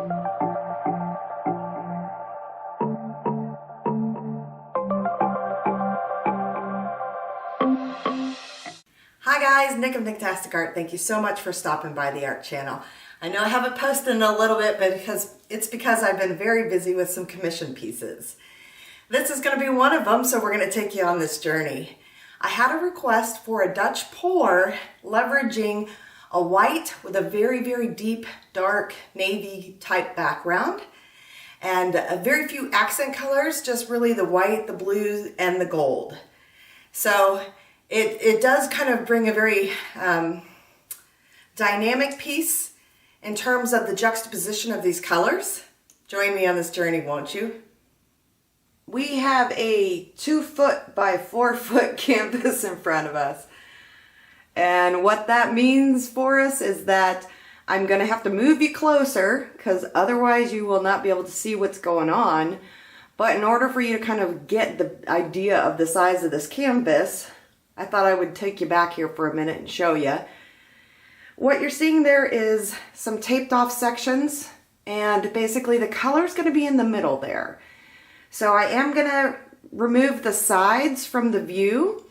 Hi guys, Nick of Nictastic Art. Thank you so much for stopping by the art channel. I know I haven't posted in a little bit, but it's because I've been very busy with some commission pieces. This is going to be one of them, so we're going to take you on this journey. I had a request for a Dutch pour leveraging a white with a very, very deep, dark navy type background and very few accent colors, just really the white, the blue, and the gold. So it does kind of bring a very dynamic piece in terms of the juxtaposition of these colors. Join me on this journey, won't you? We have a 2-foot by 4-foot canvas in front of us. And what that means for us is that I'm going to have to move you closer because otherwise you will not be able to see what's going on. But in order for you to kind of get the idea of the size of this canvas, I thought I would take you back here for a minute and show you. What you're seeing there is some taped off sections, and basically the color is going to be in the middle there. So I am going to remove the sides from the view,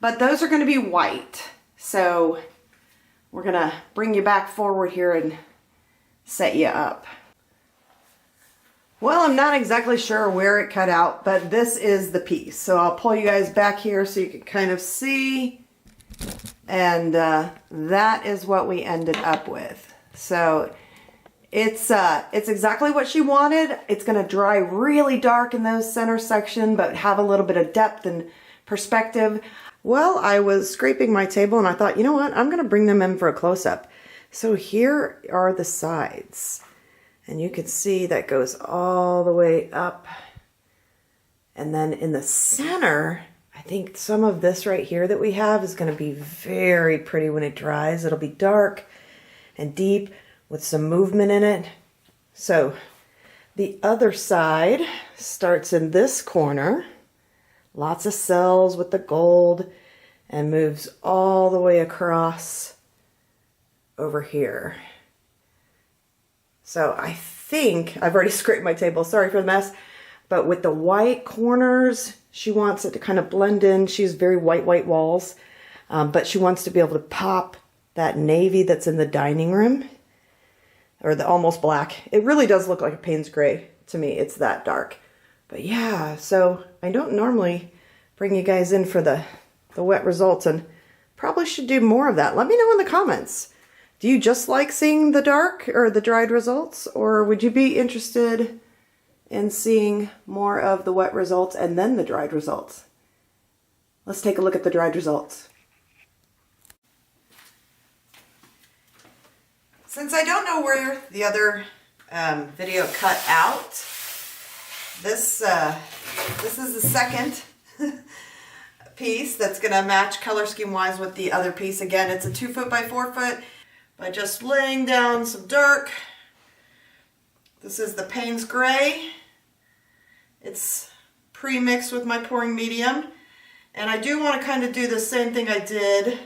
but those are going to be white. So we're going to bring you back forward here and set you up. Well, I'm not exactly sure where it cut out, but this is the piece. So I'll pull you guys back here so you can kind of see. And that is what we ended up with. So it's exactly what she wanted. It's going to dry really dark in those center section, but have a little bit of depth and perspective. Well, I was scraping my table and I thought, you know what? I'm going to bring them in for a close-up. So here are the sides. And you can see that goes all the way up. And then in the center, I think some of this right here that we have is going to be very pretty when it dries. It'll be dark and deep with some movement in it. So the other side starts in this corner. Lots of cells with the gold and moves all the way across over here. So I think, I've already scraped my table, sorry for the mess, but with the white corners, she wants it to kind of blend in. She's very white walls, but she wants to be able to pop that navy that's in the dining room, or the almost black. It really does look like a Payne's gray to me. It's that dark. But yeah, so I don't normally bring you guys in for the wet results, and probably should do more of that. Let me know in the comments. Do you just like seeing the dark or the dried results, or would you be interested in seeing more of the wet results and then the dried results? Let's take a look at the dried results. Since I don't know where the other video cut out, this is the second piece that's going to match color scheme wise with the other piece. Again, it's a 2-foot by 4-foot by just laying down some dark. This is the Payne's gray. It's pre-mixed with my pouring medium, and I do want to kind of do the same thing I did,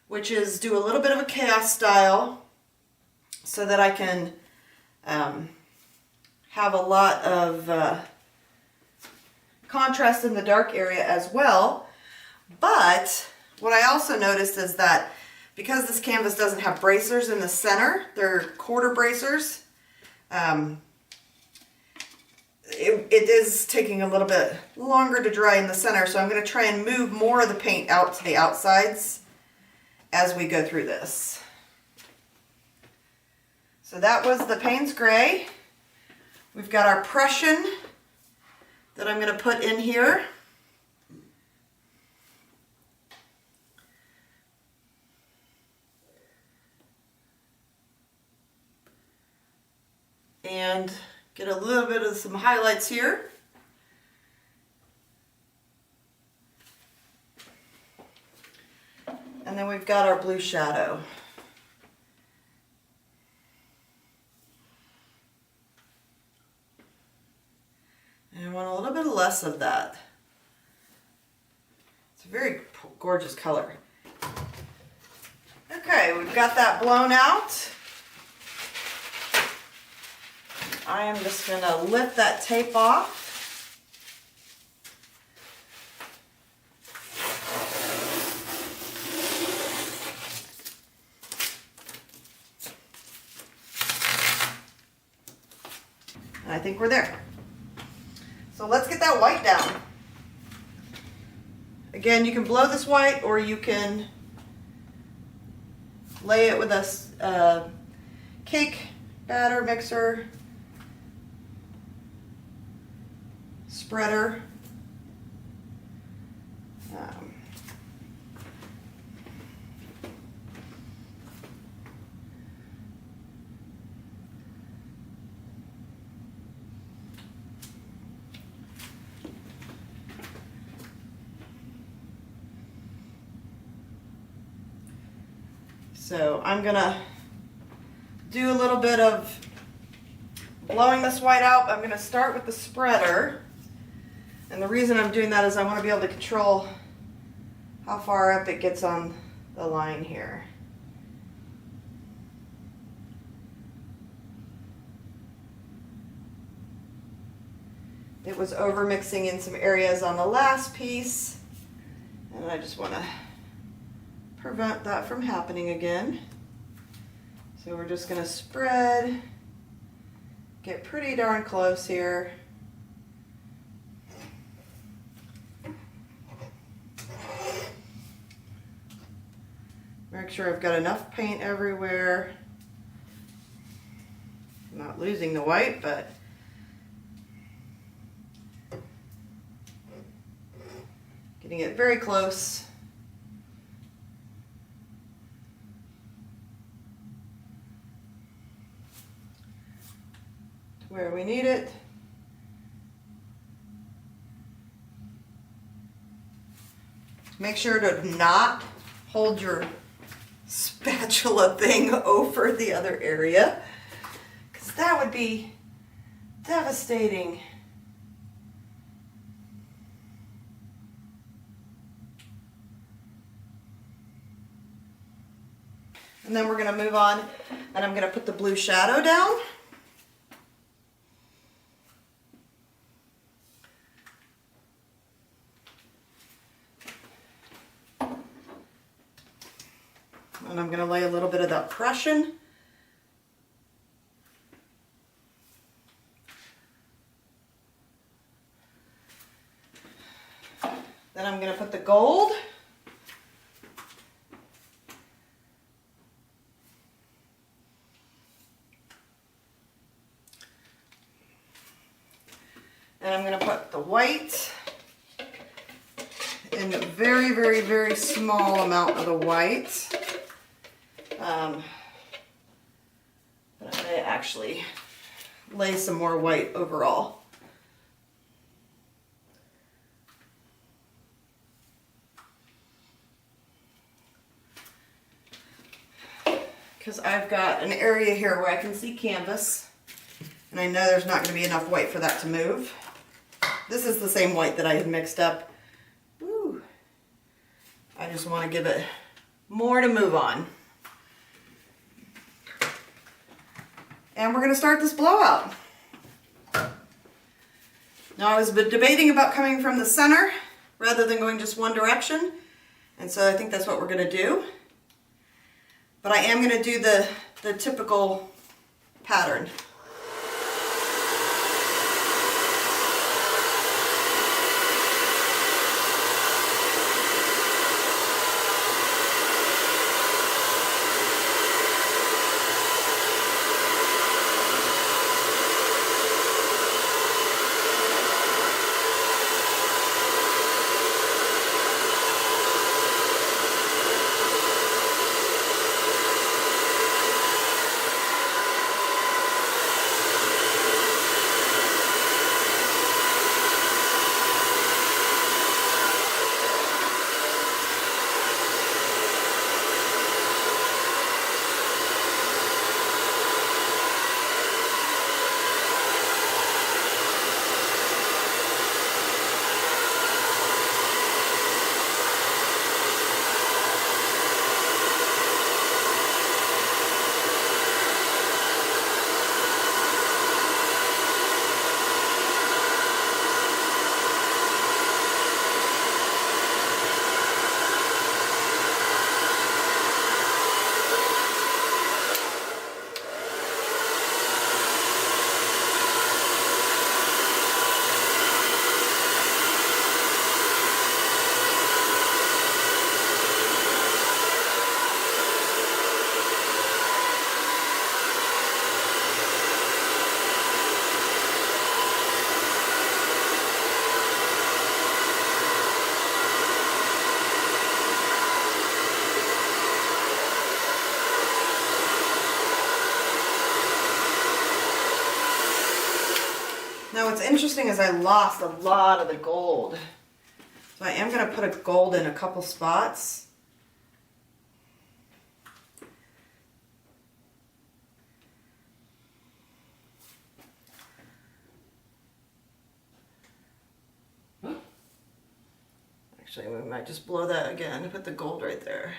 which is do a little bit of a chaos style so that I can have a lot of contrast in the dark area as well. But what I also noticed is that because this canvas doesn't have bracers in the center, they're quarter bracers, it is taking a little bit longer to dry in the center, so I'm going to try and move more of the paint out to the outsides as we go through this. So that was the Payne's gray. We've got our Prussian that I'm going to put in here. And get a little bit of some highlights here. And then we've got our blue shadow. And I want a little bit less of that. It's a very gorgeous color. Okay, we've got that blown out. I am just going to lift that tape off. And I think we're there. So let's get that white down. Again, you can blow this white or you can lay it with a cake batter mixer, spreader. So I'm gonna do a little bit of blowing this white out. I'm gonna start with the spreader. And the reason I'm doing that is I want to be able to control how far up it gets on the line here. It was over mixing in some areas on the last piece, and I just want to prevent that from happening again. So we're just going to spread, get pretty darn close here. Make sure I've got enough paint everywhere. I'm not losing the white, but getting it very close. To where we need it. Make sure to not hold your spatula thing over the other area, because that would be devastating. And then we're going to move on, and I'm going to put the blue shadow down. And I'm going to lay a little bit of that Prussian. Then I'm going to put the gold. And I'm going to put the white in a very, very, very small amount of the white. But I may actually lay some more white overall. Because I've got an area here where I can see canvas, and I know there's not going to be enough white for that to move. This is the same white that I had mixed up. Woo. I just want to give it more to move on. And we're going to start this blowout. Now I was debating about coming from the center rather than going just one direction, and so I think that's what we're going to do. But I am going to do the typical pattern. Now what's interesting is I lost a lot of the gold. So I am going to put a gold in a couple spots. Actually, we might just blow that again and put the gold right there.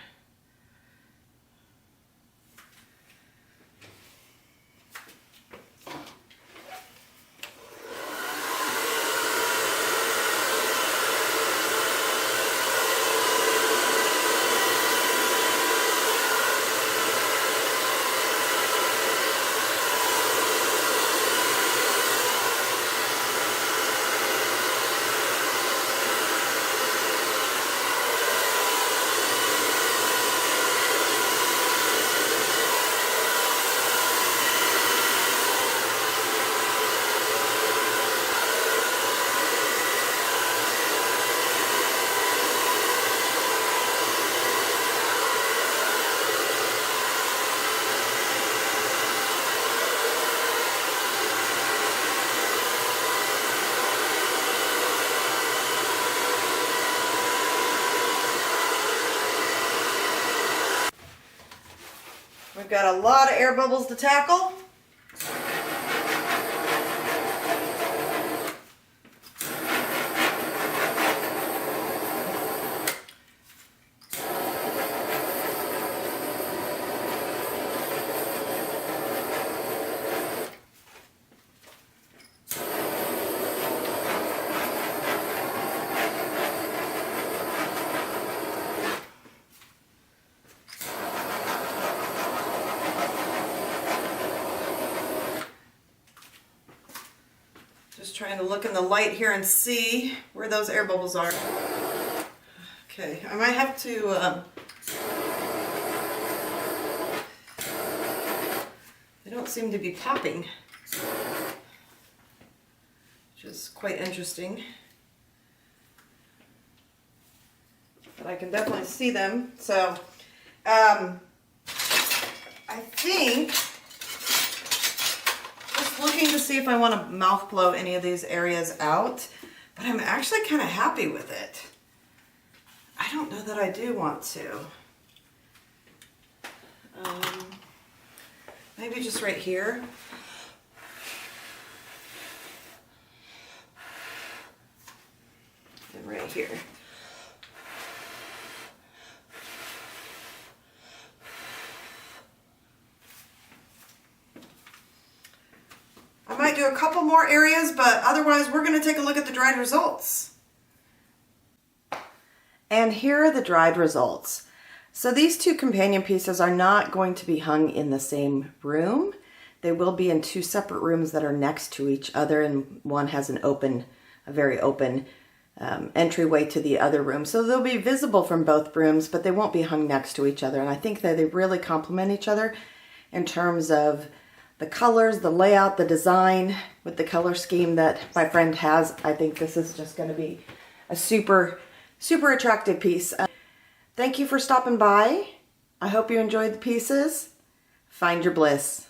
We've got a lot of air bubbles to tackle. Trying to look in the light here and see where those air bubbles are. Okay, I might have to, they don't seem to be popping, which is quite interesting. But I can definitely see them. So, I think, looking to see if I want to mouth blow any of these areas out, but I'm actually kind of happy with it. I don't know that I do want to. Maybe just right here. And right here. I might do a couple more areas, but otherwise we're going to take a look at the dried results. And here are the dried results. So these two companion pieces are not going to be hung in the same room. They will be in two separate rooms that are next to each other, and one has an open, a very open entryway to the other room. So they'll be visible from both rooms, but they won't be hung next to each other. And I think that they really complement each other in terms of the colors, the layout, the design with the color scheme that my friend has. I think this is just going to be a super, super attractive piece. Thank you for stopping by. I hope you enjoyed the pieces. Find your bliss.